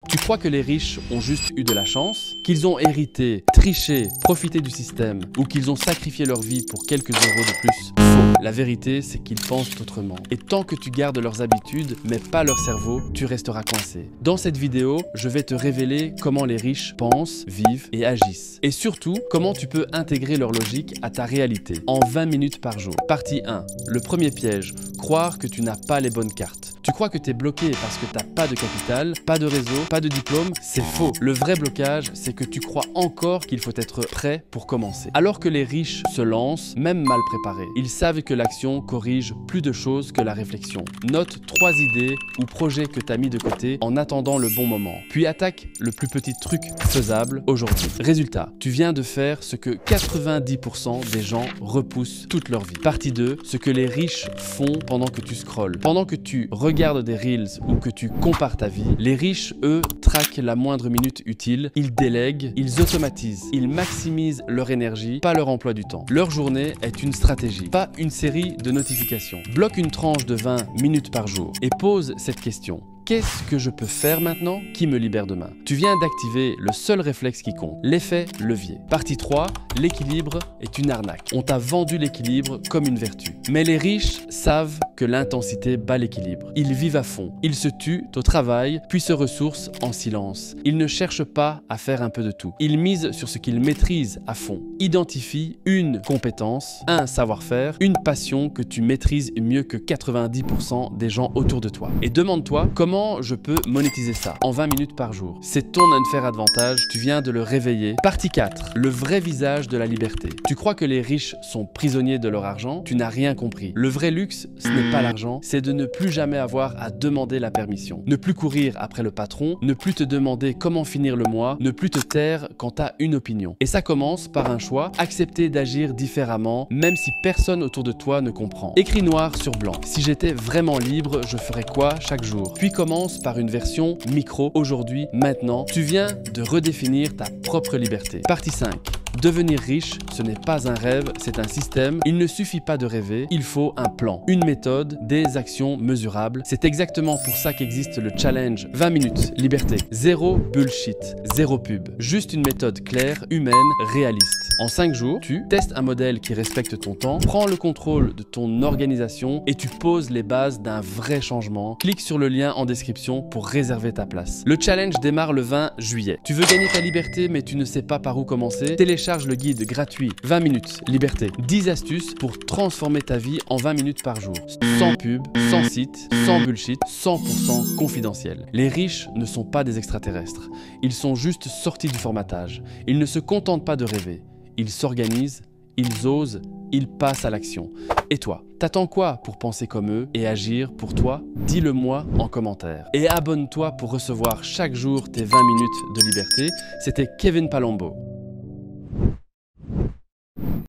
Tu crois que les riches ont juste eu de la chance? Qu'ils ont hérité, triché, profité du système ou qu'ils ont sacrifié leur vie pour quelques euros de plus? Faux. La vérité, c'est qu'ils pensent autrement. Et tant que tu gardes leurs habitudes, mais pas leur cerveau, tu resteras coincé. Dans cette vidéo, je vais te révéler comment les riches pensent, vivent et agissent. Et surtout, comment tu peux intégrer leur logique à ta réalité en 20 minutes par jour. Partie 1. Le premier piège. Croire que tu n'as pas les bonnes cartes. Tu crois que tu es bloqué parce que tu n'as pas de capital, pas de réseau, pas de diplôme? C'est faux. Le vrai blocage, c'est que tu crois encore qu'il faut être prêt pour commencer. Alors que les riches se lancent, même mal préparés. Ils savent que l'action corrige plus de choses que la réflexion. Note 3 idées ou projets que tu as mis de côté en attendant le bon moment. Puis attaque le plus petit truc faisable aujourd'hui. Résultat, tu viens de faire ce que 90% des gens repoussent toute leur vie. Partie 2, ce que les riches font pendant que tu scrolles. Pendant que tu regardes des reels ou que tu compares ta vie, les riches, eux, traquent la moindre minute utile, ils délèguent, ils automatisent, ils maximisent leur énergie, pas leur emploi du temps. Leur journée est une stratégie, pas une série de notifications. Bloque une tranche de 20 minutes par jour et pose cette question. Qu'est-ce que je peux faire maintenant qui me libère demain? Tu viens d'activer le seul réflexe qui compte, l'effet levier. Partie 3, l'équilibre est une arnaque. On t'a vendu l'équilibre comme une vertu. Mais les riches savent que l'intensité bat l'équilibre. Ils vivent à fond. Ils se tuent au travail, puis se ressourcent en silence. Ils ne cherchent pas à faire un peu de tout. Ils misent sur ce qu'ils maîtrisent à fond. Identifie une compétence, un savoir-faire, une passion que tu maîtrises mieux que 90% des gens autour de toi. Et demande-toi comment je peux monétiser ça en 20 minutes par jour. C'est ton unfair advantage, tu viens de le réveiller. Partie 4, le vrai visage de la liberté. Tu crois que les riches sont prisonniers de leur argent? Tu n'as rien compris. Le vrai luxe, ce n'est pas l'argent, c'est de ne plus jamais avoir à demander la permission. Ne plus courir après le patron, ne plus te demander comment finir le mois, ne plus te taire quand tu as une opinion. Et ça commence par un choix, accepter d'agir différemment, même si personne autour de toi ne comprend. Écris noir sur blanc. Si j'étais vraiment libre, je ferais quoi chaque jour? Puis commence par une version micro, aujourd'hui, maintenant. Tu viens de redéfinir ta propre liberté. Partie 5. Devenir riche, ce n'est pas un rêve, c'est un système. Il ne suffit pas de rêver, il faut un plan, une méthode, des actions mesurables. C'est exactement pour ça qu'existe le challenge 20 minutes, liberté. Zéro bullshit, zéro pub. Juste une méthode claire, humaine, réaliste. En 5 jours, tu testes un modèle qui respecte ton temps, prends le contrôle de ton organisation et tu poses les bases d'un vrai changement. Clique sur le lien en description pour réserver ta place. Le challenge démarre le 20 juillet. Tu veux gagner ta liberté mais tu ne sais pas par où commencer? Télécharge le guide gratuit 20 minutes, liberté. 10 astuces pour transformer ta vie en 20 minutes par jour. Sans pub, sans site, sans bullshit, 100% confidentiel. Les riches ne sont pas des extraterrestres. Ils sont juste sortis du formatage. Ils ne se contentent pas de rêver. Ils s'organisent, ils osent, ils passent à l'action. Et toi, t'attends quoi pour penser comme eux et agir pour toi? Dis-le moi en commentaire. Et abonne-toi pour recevoir chaque jour tes 20 minutes de liberté. C'était Kevin Palombo.